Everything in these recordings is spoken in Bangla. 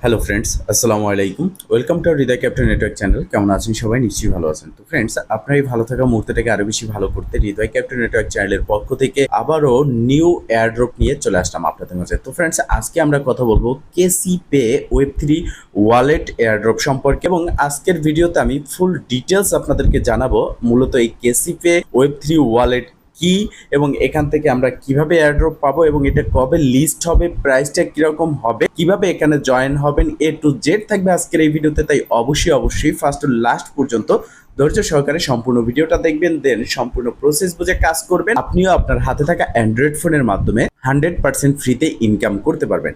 হ্যালো ফ্রেন্ডস, আসসালামু আলাইকুম। Welcome to Hriday captain network channel. কেমন আছেন সবাই? নিশ্চয়ই ভালো আছেন। তো ফ্রেন্ডস, আপনার এই ভালো থাকা মুহূর্তটাকে আরো বেশি ভালো করতে হৃদয় ক্যাপ্টেন নেটওয়ার্ক চ্যানেলের পক্ষ থেকে আবারও নিউ এয়ারড্রপ নিয়ে চলে আসলাম আপনাদের মাঝে। তো ফ্রেন্ডস, আজকে আমরা কথা বলবো কেসি পে ওয়েব3 ওয়ালেট এয়ারড্রপ সম্পর্কে, এবং আজকের ভিডিওতে আমি ফুল ডিটেলস আপনাদেরকে জানাবো মূলত এই কেসি পে ওয়েব3 ওয়ালেট কি, এবং এখান থেকে আমরা কিভাবে এয়ারড্রপ পাবো, এবং এটা কবে লিস্ট হবে, প্রাইসটা কিরকম হবে, কিভাবে এখানে জয়েন হবেন, এ টু জেড থাকবে আজকের এই ভিডিওতে। তাই অবশ্যই ফার্স্ট টু লাস্ট পর্যন্ত ধৈর্য সহকারে সম্পূর্ণ ভিডিওটা দেখবেন, দেন সম্পূর্ণ প্রসেস বুঝে কাজ করবেন। আপনিও আপনার হাতে থাকা অ্যান্ড্রয়েড ফোনের মাধ্যমে 100% ফ্রিতে ইনকাম করতে পারবেন।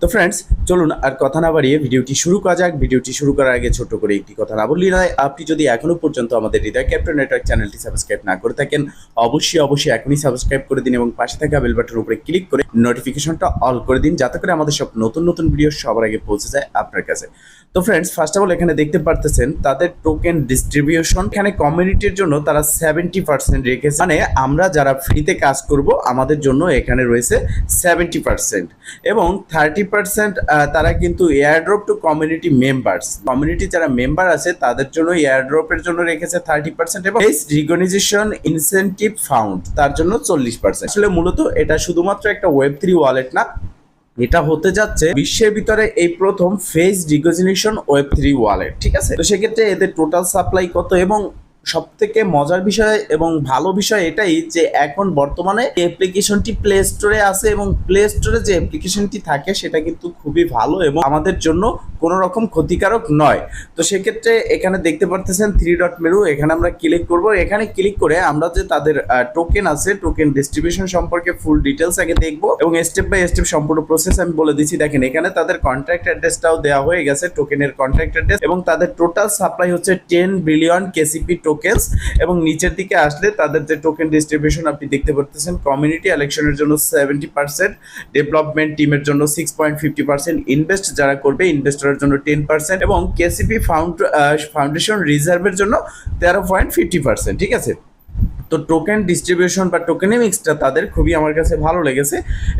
তো ফ্রেন্ডস, চলুন আর কথা না বাড়িয়ে ভিডিওটি শুরু করা যাক। ভিডিওটি শুরু করার আগে ছোট্ট করে একটি কথা না বললেই নয়, আপনি যদি এখনো পর্যন্ত আমাদের হৃদয় ক্যাপ্টেন নেটওয়ার্ক চ্যানেলটি সাবস্ক্রাইব না করে থাকেন, অবশ্যই এখনই সাবস্ক্রাইব করে দিন এবং পাশে থাকা বেল বাটনের উপরে ক্লিক করে নোটিফিকেশনটা অল করে দিন, যাতে করে আমাদের সব নতুন ভিডিও সবার আগে পৌঁছে যায় আপনার কাছে। তো ফ্রেন্ডস, ফার্স্ট অফ অল এখানে দেখতে পারতেছেন তাদের টোকেন ডিস্ট্রিবিউশন। এখানে কমিউনিটির জন্য তারা 70% রেখেছে, মানে আমরা যারা ফ্রিতে কাজ করব আমাদের জন্য এখানে রয়েছে 70%, এবং 30% তারা কিন্তু airdrop two community members, community যারা মেম্বার আছে তাদের জন্য এয়ারড্রপের জন্য রেখেছে 30%, এবং রিকগনিশন ইনসেন্টিভ ফাউন্ড তার জন্য 40%। আসলে মূলত এটা শুধুমাত্র একটা ওয়েব3 ওয়ালেট না, এটা হতে যাচ্ছে বিশ্বের ভিতরে এই প্রথম ফেস রিকগনিশন ওয়েব3 ওয়ালেট। ঠিক আছে, তো সেক্ষেত্রে এদের টোটাল সাপ্লাই কত, এবং সব থেকে মজার বিষয় এবং ভালো বিষয় এটাই যে এখন বর্তমানে অ্যাপ্লিকেশনটি প্লে স্টোরে আছে, এবং প্লে স্টোরে যে অ্যাপ্লিকেশনটি থাকে সেটা কিন্তু খুবই ভালো এবং আমাদের জন্য কোনো রকম ক্ষতিকারক নয়। তো সেক্ষেত্রে এখানে দেখতে পারতেছেন 3 ডট মেনু, এখানে আমরা ক্লিক করব। এখানে ক্লিক করে আমরা যে তাদের টোকেন আছে, টোকেন ডিস্ট্রিবিউশন সম্পর্কে ফুল ডিটেলস আগে দেখবো, এবং স্টেপ বাই স্টেপ সম্পূর্ণ প্রসেস আমি বলে দিচ্ছি। দেখেন, এখানে তাদের কন্ট্রাক্ট অ্যাড্রেসটাও দেওয়া হয়ে গেছে, টোকেনের কন্ট্রাক্ট অ্যাড্রেস, এবং তাদের টোটাল সাপ্লাই হচ্ছে 10 বিলিয়ন কেসিপি টোকেনস। এবং নিচের দিকে আসলে তাদের যে টোকেন ডিস্ট্রিবিউশন আপনি দেখতে পারতেছেন, কমিউনিটি ইলেকশনের জন্য 70%, ডেভেলপমেন্ট টিমের জন্য 6.50%, ইনভেস্ট যারা করবে ইনভেস্টরের জন্য 10%, এবং কেসিপি ফাউন্ডেশন রিজার্ভের জন্য 13.50%। ঠিক আছে, তো টোকেন ডিস্ট্রিবিউশন বা টোকেনমিক্সটা তাদের খুবই আমার কাছে ভালো লেগেছে।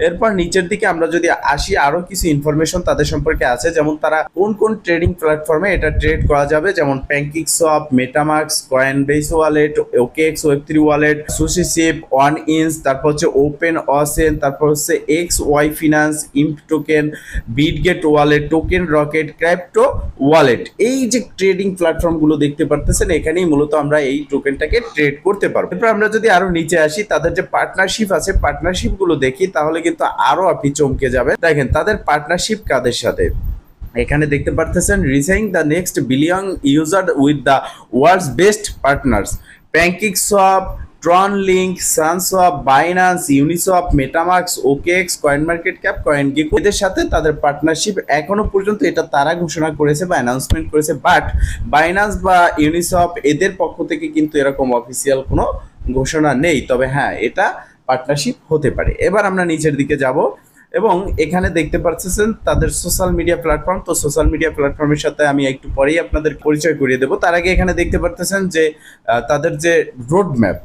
এরপর নিচের দিকে আমরা যদি আসি, আরো কিছু ইনফরমেশন তাদের সম্পর্কে আছে, যেমন তারা কোন ট্রেডিং প্ল্যাটফর্মে এটা ট্রেড করা যাবে, যেমন PancakeSwap, MetaMask, Coinbase wallet, OKX Web3 wallet, SushiSwap, one inch, তারপর হচ্ছে ওপেন অসেন, তারপর হচ্ছে X Y finance, imToken, Bitget wallet, token rocket, crypto wallet. এই যে ট্রেডিং প্ল্যাটফর্মগুলো দেখতে পারতেছেন, এখানেই মূলত আমরা এই টোকেনটাকে ট্রেড করতে পারবো। আমরা যদি আরো নিচে আসি, তাদের যে পার্টনারশিপ আছে, পার্টনারশিপ গুলো দেখি, তাহলে কিন্তু আরো আপনি চমকে যাবেন। দেখেন তাদের পার্টনারশিপ কাদের সাথে, এখানে দেখতে পারতেছেন rising the next billion user with the world's best partners, PancakeSwap, TronLink, SunSwap, Binance, Uniswap, MetaMask, OKX, CoinMarketCap, CoinGecko, এদের সাথে তাদের পার্টনারশিপ এখনো পর্যন্ত এটা তারা ঘোষণা করেছে বা অ্যানাউন্সমেন্ট করেছে, বাট বাইনান্স বা ইউনিসোয়াপ এদের পক্ষ থেকে কিন্তু এরকম অফিসিয়াল কোনো ঘোষণা নেই। তবে হ্যাঁ, এটা পার্টনারশিপ হতে পারে। এবার আমরা নিচের দিকে যাব, এবং এখানে দেখতে পাচ্ছেন তাদের সোশ্যাল মিডিয়া প্ল্যাটফর্ম। তো সোশ্যাল মিডিয়া প্ল্যাটফর্মের সাথে আমি একটু পরেই আপনাদের পরিচয় করিয়ে দেবো। তার আগে এখানে দেখতে পাচ্ছেন যে তাদের যে রোড ম্যাপ,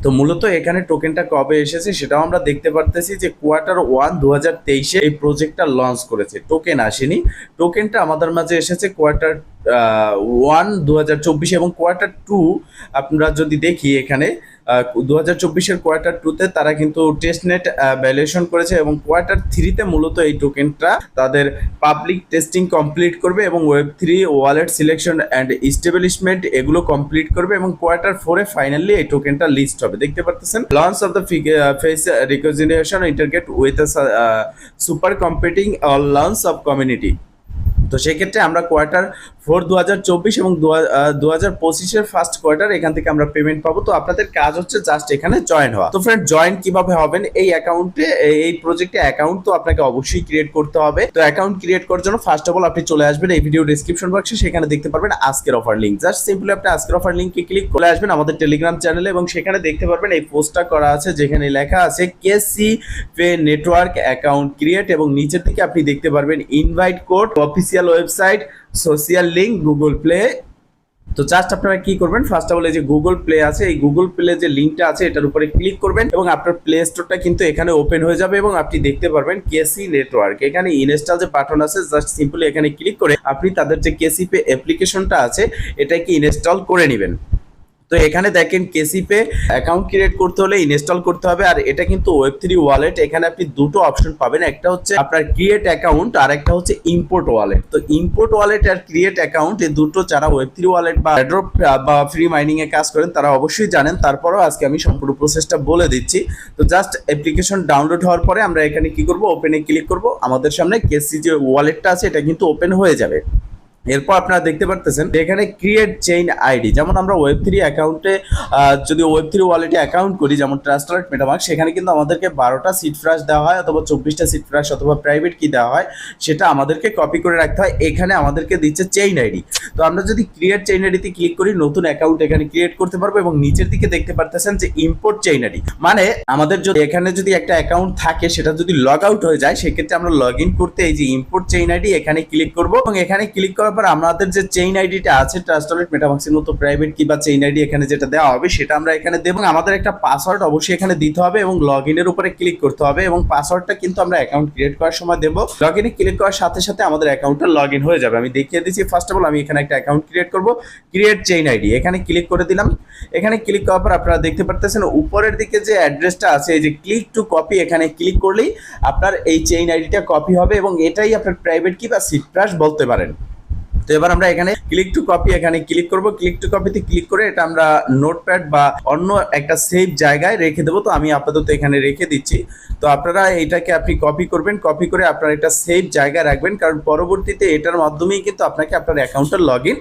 তো মূলত এখানে টোকেনটা কবে এসেছে সেটাও আমরা দেখতে পারতেছি যে Q1 2023 এই প্রজেক্টটা লঞ্চ করেছে, টোকেন আসেনি। টোকেনটা আমাদের মাঝে এসেছে Q1 2024, এবং Q2 আমরা যদি দেখি এখানে 2024-এর Q2-তে তারা কিন্তু টেস্টনেট ভ্যালুয়েশন করেছে, এবং Q3-তে মূলত এই টোকেনটা তাদের পাবলিক টেস্টিং কমপ্লিট করবে, এবং ওয়েব3 ওয়ালেট সিলেকশন অ্যান্ড ইস্টাবলিশমেন্ট এগুলো কমপ্লিট করবে, এবং Q4-এ ফাইনালি এই টোকেনটা লিস্ট হবে। দেখতে পাচ্ছেন launch of the face recognition integrate with super competing launch of community. তো সেক্ষেত্রে আমরা Q4 2024 এবং 2025-এর ফার্স্ট কোয়ার্টার এখান থেকে আমরা পেমেন্ট পাবো। তো আপনাদের কাজ হচ্ছে জাস্ট এখানে জয়েন হওয়া। তো ফ্রেন্ড, জয়েন কিভাবে হবেন, এই অ্যাকাউন্টে, এই প্রজেক্টে অ্যাকাউন্ট তো আপনাকে অবশ্যই ক্রিয়েট করতে হবে। তো অ্যাকাউন্ট ক্রিয়েট করার জন্য ফার্স্ট অফ অল আপনি চলে আসবেন এই ভিডিও ডেসক্রিপশন বক্সে, সেখানে দেখতে পারবেন আজকের অফার লিঙ্ক। জাস্ট সিম্পলি আপনি আজকের অফার লিঙ্কে ক্লিক করে আসবেন আমাদের টেলিগ্রাম চ্যানেলে, এবং সেখানে দেখতে পারবেন এই পোস্টটা করা আছে, যেখানে লেখা আছে কেসি পে নেটওয়ার্ক অ্যাকাউন্ট ক্রিয়েট, এবং নিচের দিকে আপনি দেখতে পারবেন invite code, official website, social link, Google play তো জাস্ট আপনারা কি করবেন, ফার্স্ট অফ অল এই যে গুগল প্লে আছে, এই গুগল প্লে যে লিঙ্কটা আছে এটার উপরে ক্লিক করবেন এবং আপনার প্লে স্টোরটা কিন্তু এখানে ওপেন হয়ে যাবে এবং আপনি দেখতে পারবেন কেসি নেটওয়ার্ক। এখানে ইনস্টল যে বাটন আছে জাস্ট সিম্পলি এখানে ক্লিক করে আপনি তাদের যে কেসি পে অ্যাপ্লিকেশনটা আছে এটাকে ইনস্টল করে নেবেন। তো এখানে দেখেন কেসি পে অ্যাকাউন্ট ক্রিয়েট করতে হলে ইনস্টল করতে হবে, আর এটা কিন্তু ওয়েব3 ওয়ালেট। এখানে আপনি দুটো অপশন পাবেন, একটা হচ্ছে আপনার ক্রিয়েট অ্যাকাউন্ট আর একটা হচ্ছে ইম্পোর্ট ওয়ালেট। তো ইম্পোর্ট ওয়ালেট আর ক্রিয়েট অ্যাকাউন্ট এই দুটো যারা ওয়েব3 ওয়ালেট বা এয়ারড্রপ বা ফ্রি মাইনিং এ কাজ করেন তারা অবশ্যই জানেন, তারপরেও আজকে আমি সম্পূর্ণ প্রসেসটা বলে দিচ্ছি। তো জাস্ট অ্যাপ্লিকেশন ডাউনলোড হওয়ার পরে আমরা এখানে কি করব, ওপেনে ক্লিক করব, আমাদের সামনে কেসি যে ওয়ালেটটা আছে এটা কিন্তু ওপেন হয়ে যাবে। এরপর আপনারা দেখতে পারতেছেন এখানে ক্রিয়েট চেইন আইডি, যেমন আমরা ওয়েব3 অ্যাকাউন্টে যদি ওয়েব3 ওয়ালেটে অ্যাকাউন্ট করি যেমন ট্রাস্ট ওয়ালেট, মেটামাস্ক, সেখানে কিন্তু আমাদেরকে 12টা সিট ফ্রাশ দেওয়া হয় অথবা 24টা সিট ফ্রাশ অথবা প্রাইভেট কি দেওয়া হয়, সেটা আমাদেরকে কপি করে রাখতে হয়। এখানে আমাদেরকে দিচ্ছে চেইন আইডি। তো আমরা যদি ক্রিয়েট চেইন আইডিতে ক্লিক করি নতুন অ্যাকাউন্ট এখানে ক্রিয়েট করতে পারবো এবং নিচের দিকে দেখতে পারতেছেন যে ইম্পোর্ট চেইন আইডি, মানে আমাদের যদি এখানে যদি একটা অ্যাকাউন্ট থাকে সেটা যদি লগ আউট হয়ে যায় সেক্ষেত্রে আমরা লগ ইন করতে এই যে ইম্পোর্ট চেইন আইডি এখানে ক্লিক করবো এবং এখানে ক্লিক করার পর আমাদের যে চেইন আইডিটা আছে ট্রাস্ট ওয়ালেট, মেটামাস্কের মতো প্রাইভেট কি বা চেইন আইডি এখানে যেটা দেওয়া হবে সেটা আমরা এখানে দেব। আমাদের একটা পাসওয়ার্ড অবশ্যই এখানে দিতে হবে এবং লগ ইনের উপরে ক্লিক করতে হবে এবং পাসওয়ার্ডটা কিন্তু আমরা অ্যাকাউন্ট ক্রিয়েট করার সময় দেব। লগ ইনে ক্লিক করার সাথে সাথে আমাদের অ্যাকাউন্টটা লগ ইন হয়ে যাবে। আমি দেখিয়ে দিচ্ছি। ফার্স্ট অফ অল আমি এখানে একটা অ্যাকাউন্ট ক্রিয়েট করব, ক্রিয়েট চেইন আইডি এখানে ক্লিক করে দিলাম। এখানে ক্লিক করার পর আপনারা দেখতে পারতেছেন উপরের দিকে যে অ্যাড্রেসটা আছে এই যে ক্লিক টু কপি, এখানে ক্লিক করলেই আপনার এই চেইন আইডিটা কপি হবে এবং এটাই আপনার প্রাইভেট কি বা সিট ফ্রাশ বলতে পারেন। তো এবার আমরা এখানে ক্লিক টু কপি এখানে ক্লিক করব, ক্লিক টু কপিতে ক্লিক করে এটা আমরা নোটপ্যাড বা অন্য একটা সেভ জায়গায় রেখে দেবো। তো আমি আপাতত এখানে রেখে দিচ্ছি। তো আপনারা এটাকে আপনি কপি করবেন, কপি করে আপনারা একটা সেভ জায়গায় রাখবেন, কারণ পরবর্তীতে এটার মাধ্যমেই কিন্তু আপনাকে আপনার অ্যাকাউন্টটা লগ ইন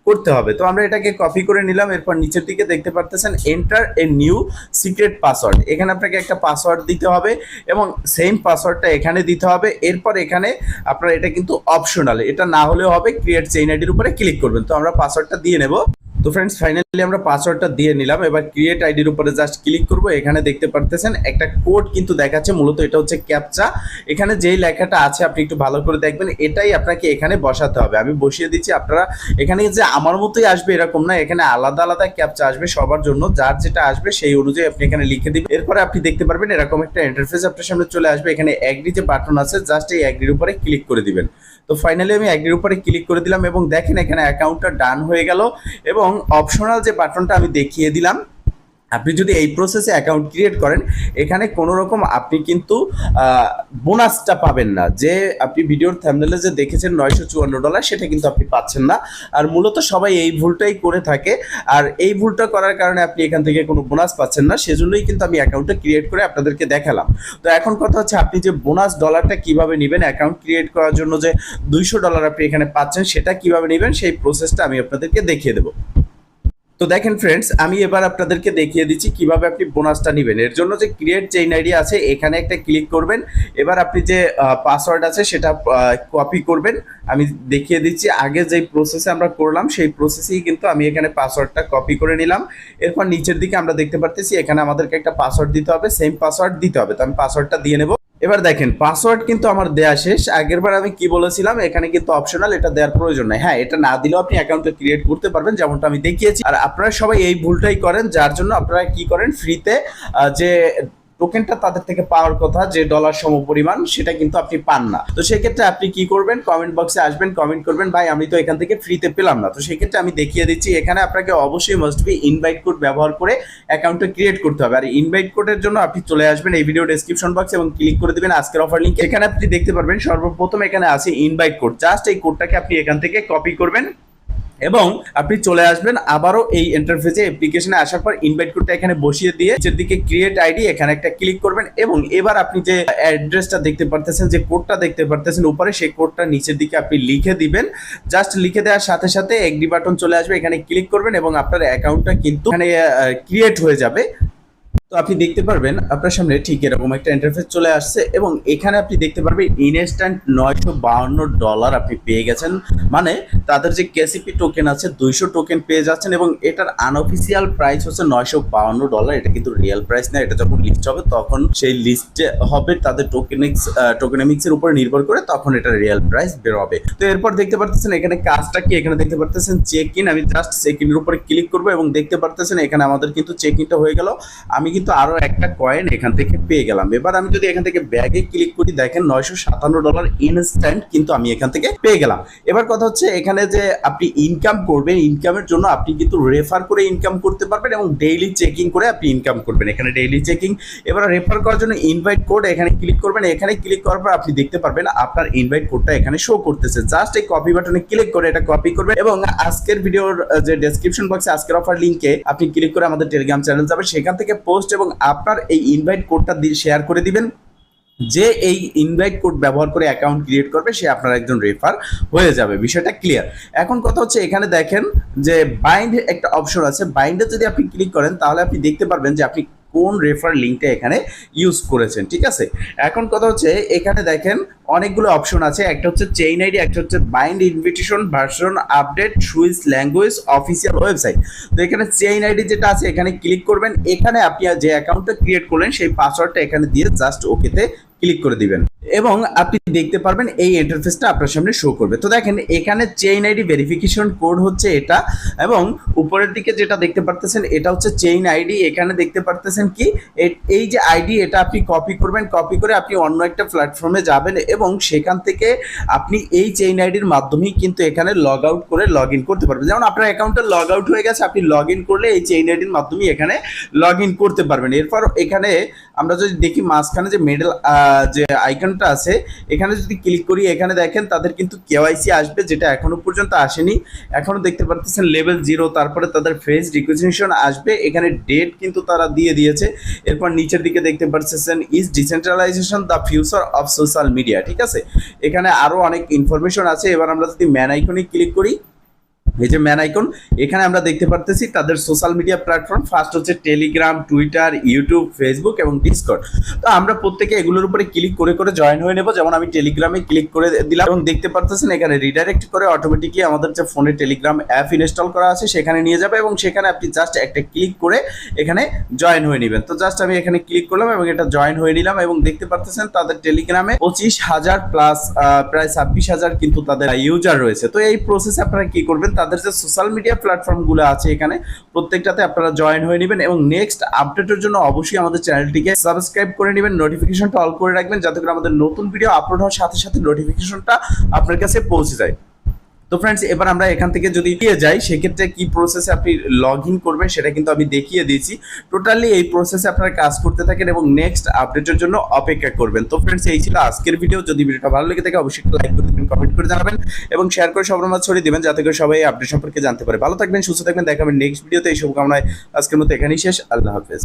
করতে হবে। তো আমরা এটাকে কপি করে নিলাম। এরপর নিচের দিকে দেখতে পারতেছেন enter a new secret password, এখানে আপনাকে একটা পাসওয়ার্ড দিতে হবে এবং সেম পাসওয়ার্ডটা এখানে দিতে হবে। এরপর এখানে আপনার এটা কিন্তু অপশনাল, এটা না হলেও হবে। ক্রিয়েট চেইন আইডির উপরে ক্লিক করবেন। তো আমরা পাসওয়ার্ডটা দিয়ে নেব। তো ফ্রেন্ডস ফাইনালি আমরা পাসওয়ার্ডটা দিয়ে নিলাম। এবার ক্রিয়েট আইডির উপরে জাস্ট ক্লিক করব। এখানে দেখতে পারতেছেন একটা কোড কিন্তু দেখাচ্ছে, মূলত এটা হচ্ছে ক্যাপচা। এখানে যেই লেখাটা আছে আপনি একটু ভালো করে দেখবেন, এটাই আপনাকে এখানে বসাতে হবে। আমি বসিয়ে দিচ্ছি। আপনারা এখানে যে আমার মতোই আসবে এরকম না, এখানে আলাদা আলাদা ক্যাপচা আসবে সবার জন্য, যার যেটা আসবে সেই অনুযায়ী আপনি এখানে লিখে দিবেন। এরপরে আপনি দেখতে পারবেন এরকম একটা ইন্টারফেস আপনার সামনে চলে আসবে। এখানে এগ্রি যে বাটন আছে জাস্ট এই এগ্রির উপরে ক্লিক করে দিবেন। তো ফাইনালি আমি এগ্রির উপরে ক্লিক করে দিলাম এবং দেখেন এখানে অ্যাকাউন্টটা ডান হয়ে গেল এবং অপশনাল যে বাটনটা আমি দেখিয়ে দিলাম, আপনি যদি এই প্রসেসে অ্যাকাউন্ট ক্রিয়েট করেন এখানে কোনো রকম আপনি কিন্তু বোনাসটা পাবেন না। যে আপনি ভিডিওর থাম্বনেলে যে দেখেছেন $954 সেটা কিন্তু আপনি পাচ্ছেন না। আর মূলত সবাই এই ভুলটাই করে থাকে, আর এই ভুলটা করার কারণে আপনি এখান থেকে কোনো বোনাস পাচ্ছেন না। সেজন্যই কিন্তু আমি অ্যাকাউন্টটা ক্রিয়েট করে আপনাদেরকে দেখালাম। তো এখন কথা হচ্ছে আপনি যে বোনাস ডলারটা কিভাবে নেবেন, অ্যাকাউন্ট ক্রিয়েট করার জন্য যে $200 আপনি এখানে পাচ্ছেন সেটা কিভাবে নেবেন সেই প্রসেসটা আমি আপনাদেরকে দেখিয়ে দেবো। তো দেখেন ফ্রেন্ডস, আমি এবার আপনাদেরকে দেখিয়ে দিচ্ছি কিভাবে আপনি বোনাসটা নেবেন। এর জন্য যে ক্রিয়েট চেইন আইডি আছে এখানে একটা ক্লিক করবেন। এবার আপনি যে পাসওয়ার্ড আছে সেটা কপি করবেন। আমি দেখিয়ে দিচ্ছি আগে যেই প্রসেসে আমরা করলাম সেই প্রসেসেই কিন্তু আমি এখানে পাসওয়ার্ডটা কপি করে নিলাম। এরপর নিচের দিকে আমরা দেখতে পারতেছি এখানে আমাদেরকে একটা পাসওয়ার্ড দিতে হবে, সেম পাসওয়ার্ড দিতে হবে। তো আমি পাসওয়ার্ডটা দিয়ে নেব। এবার দেখেন পাসওয়ার্ড কিন্তু আমার দেয়া শেষ। আগেরবার আমি কি বলেছিলাম এখানে কিন্তু অপশনাল, এটা দেওয়ার প্রয়োজন নাই। হ্যাঁ, এটা না দিলেও আপনি অ্যাকাউন্টটা ক্রিয়েট করতে পারবেন যেমনটা আমি দেখিয়েছি। আর আপনারা সবাই এই ভুলটাই করেন, যার জন্য আপনারা কি করেন ফ্রিতে যে টোকেনটা তাদের থেকে পাওয়ার কথা যে ডলার সমপরিমাণ সেটা কিন্তু আপনি পান না। তো সেক্ষেত্রে আপনি কি করবেন, কমেন্ট বক্সে আসবেন, কমেন্ট করবেন ভাই আমি তো এখান থেকে ফ্রিতে পেলাম না। তো সেক্ষেত্রে আমি দেখিয়ে দিচ্ছি এখানে আপনাকে অবশ্যই মাস্ট বি ইনভাইট কোড ব্যবহার করে অ্যাকাউন্টটা ক্রিয়েট করতে হবে। আর ইনভাইট কোডের জন্য আপনি চলে আসবেন এই ভিডিও ডেসক্রিপশন বক্স এবং ক্লিক করে দিবেন আজকের অফার লিংক। এখানে আপনি দেখতে পারবেন সর্বপ্রথম এখানে আছে ইনভাইট কোড। জাস্ট এই কোডটাকে আপনি এখান থেকে কপি করবেন এবং আপনি চলে আসবেন আবারও এই ইন্টারফেসে অ্যাপ্লিকেশনে আসার পর ইনভাইট কোডটা এখানে বসিয়ে দিয়ে নিচের দিকে ক্রিয়েট আইডি এখানে একটা ক্লিক করবেন এবং এবার আপনি যে অ্যাড্রেসটা দেখতে পারতেছেন, যে কোডটা দেখতে পারতেছেন উপরে, সেই কোডটা নিচের দিকে আপনি লিখে দিবেন। জাস্ট লিখে দেওয়ার সাথে সাথে এগ্রি বাটন চলে আসবে, এখানে ক্লিক করবেন এবং আপনার অ্যাকাউন্টটা কিন্তু এখানে ক্রিয়েট হয়ে যাবে। তো আপনি দেখতে পারবেন আপনার সামনে ঠিক এরকম একটা ইন্টারফেস চলে আসছে এবং এখানে আপনি দেখতে পারবেন ইনস্ট্যান্ট $952 আপনি পেয়ে গেছেন। মানে তাদের যে কেসিপি টোকেন আছে 200 টোকেন পেয়ে যাচ্ছেন এবং এটার আনঅফিসিয়াল প্রাইস হচ্ছে $952। এটা কিন্তু রিয়েল প্রাইস না, এটা যখন লিস্ট হবে তখন সেই লিস্টে হবে তাদের টোকেনমিক্সের উপর নির্ভর করে, তখন এটা রিয়েল প্রাইস বের হবে। তো এরপর দেখতে পারতেছেন এখানে কাজটা কি, এখানে দেখতে পারতেছেন চেক ইন। আমি জাস্ট চেক ইনের উপরে ক্লিক করবো এবং দেখতে পারতেছেন এখানে আমাদের কিন্তু চেক ইনটা হয়ে গেল। আমি কিন্তু আরো একটা কয়েন এখান থেকে পেয়ে গেলাম। এবার আমি যদি এখান থেকে ব্যাগে ক্লিক করি, দেখেন $957 ইনস্ট্যান্ট কিন্তু আমি এখান থেকে পেয়ে গেলাম। এবার কথা হচ্ছে এখানে যে আপনি ইনকাম করবেন, ইনকামের জন্য আপনি কিন্তু রেফার করে ইনকাম করতে পারবেন এবং ডেইলি চেকিং করে আপনি ইনকাম করবেন। এখানে ডেইলি চেকিং। এবার রেফার করার জন্য ইনভাইট কোড এখানে ক্লিক করবেন। এখানে ক্লিক করার পর আপনি দেখতে পারবেন আপনার ইনভাইট কোডটা এখানে শো করতেছে। জাস্ট এই কপি বাটনে ক্লিক করে এটা কপি করবেন এবং আজকের ভিডিওর যে ডেসক্রিপশন বক্সে আজকের অফার লিংকে আপনি ক্লিক করে আমাদের টেলিগ্রাম চ্যানেল যাবেন, সেখান থেকে পোস্ট এবং আপনার এই ইনভাইট কোডটা দিয়ে শেয়ার করে দিবেন। যে এই ইনভাইট কোড ব্যবহার করে অ্যাকাউন্ট ক্রিয়েট করবে সে আপনার একজন রেফার হয়ে যাবে। বিষয়টা ক্লিয়ার। এখন কথা হচ্ছে এখানে দেখেন যে বাইন্ড একটা অপশন আছে, বাইন্ডে যদি আপনি ক্লিক করেন তাহলে আপনি দেখতে পারবেন যে আপনি কোন রেফার লিঙ্কটা এখানে ইউজ করেছেন। ঠিক আছে, এখন কথা হচ্ছে এখানে দেখেন অনেকগুলো অপশন আছে। একটা হচ্ছে চেইন আইডি, একটা হচ্ছে bind invitation, version update, Swiss language, official website. তো এখানে চেইন আইডি যেটা আছে এখানে ক্লিক করবেন। এখানে আপনি যে অ্যাকাউন্টটা ক্রিয়েট করলেন সেই পাসওয়ার্ডটা এখানে দিয়ে জাস্ট ওকেতে ক্লিক করে দিবেন এবং আপনি দেখতে পারবেন এই ইন্টারফেসটা আপনার সামনে শো করবে। তো দেখেন এখানে চেইন আইডি ভেরিফিকেশন কোড হচ্ছে এটা এবং উপরের দিকে যেটা দেখতে পারতেছেন এটা হচ্ছে চেইন আইডি। এখানে দেখতে পারতেছেন কি এই যে আইডি এটা আপনি কপি করবেন, কপি করে আপনি অন্য একটা প্ল্যাটফর্মে যাবেন এবং সেখান থেকে আপনি এই চেইন আইডির মাধ্যমেই কিন্তু এখানে লগ আউট করে লগ ইন করতে পারবেন। যেমন আপনার অ্যাকাউন্টে লগ আউট হয়ে গেছে, আপনি লগ ইন করলে এই চেইন আইডির মাধ্যমেই এখানে লগ ইন করতে পারবেন। এরপর এখানে আমরা যদি দেখি মাঝখানে যে মিডল যে আইকনটা আছে এখানে যদি ক্লিক করি, এখানে দেখেন তাদের কিন্তু কেওয়াইসি আসবে যেটা এখনো পর্যন্ত আসেনি। এখনো দেখতে পারতেছেন লেভেল 0, তারপরে তাদের ফেস রিকগনিশন আসবে। এখানে ডেট কিন্তু তারা দিয়ে দিয়েছে। এরপর নিচের দিকে দেখতে পারতেছেন is decentralisation the future of social media. ঠিক আছে, এখানে আরো অনেক ইনফরমেশন আছে। এবার আমরা যদি ম্যান আইকনে ক্লিক করি, এই যে ম্যান আইকন, এখানে আমরা দেখতে পারতেছি তাদের সোশ্যাল মিডিয়া প্ল্যাটফর্ম। ফার্স্ট হচ্ছে টেলিগ্রাম, টুইটার, ইউটিউব, ফেসবুক এবং ডিসকর্ড। তো আমরা প্রত্যেকে এগুলোর উপরে ক্লিক করে করে জয়েন হয়ে নেব। যেমন আমি টেলিগ্রামে ক্লিক করে দিলাম এবং দেখতে পারতেছেন এখানে রিডাইরেক্ট করে অটোমেটিকলি আমাদের যে ফোনে টেলিগ্রাম অ্যাপ ইনস্টল করা আছে সেখানে নিয়ে যাবে এবং সেখানে আপনি জাস্ট একটা ক্লিক করে এখানে জয়েন হয়ে নেবেন। তো জাস্ট আমি এখানে ক্লিক করলাম এবং এটা জয়েন হয়ে নিলাম এবং দেখতে পারতেছেন তাদের টেলিগ্রামে 25,000 প্লাস প্রায় 26,000 কিন্তু তাদের ইউজার রয়েছে। তো এই প্রসেসে আপনারা কি করবেন, তাদের যে সোশ্যাল মিডিয়া প্ল্যাটফর্মগুলো আছে এখানে প্রত্যেকটাতে আপনারা জয়েন হয়ে নেবেন এবং নেক্সট আপডেটের জন্য অবশ্যই আমাদের চ্যানেলটিকে সাবস্ক্রাইব করে নেবেন, নোটিফিকেশনটা অল করে রাখবেন যাতে করে আমাদের নতুন ভিডিও আপলোড হওয়ার সাথে সাথে নোটিফিকেশনটা আপনার কাছে পৌঁছে যায়। তো ফ্রেন্ডস, এবার আমরা এখান থেকে যদি দিয়ে যাই সেক্ষেত্রে কি প্রসেসে আপনি লগ ইন করবেন সেটা কিন্তু আমি দেখিয়ে দিয়েছি। টোটালি এই প্রসেসে আপনারা কাজ করতে থাকেন এবং নেক্সট আপডেটের জন্য অপেক্ষা করবেন। তো ফ্রেন্ডস, এই ছিল আজকের ভিডিও। যদি ভিডিওটা ভালো লেগে থাকে অবশ্যই লাইক করে দিবেন, কমেন্ট করে জানাবেন এবং শেয়ার করে সবার মাঝে ছড়িয়ে দিবেন যাতে করে সবাই আপডেট সম্পর্কে জানতে পারে। ভালো থাকবেন, সুস্থ থাকবেন, দেখা হবে নেক্সট ভিডিওতে। এই শুভকামনায় আজকের মতো এখানেই শেষ। আল্লাহ হাফেজ।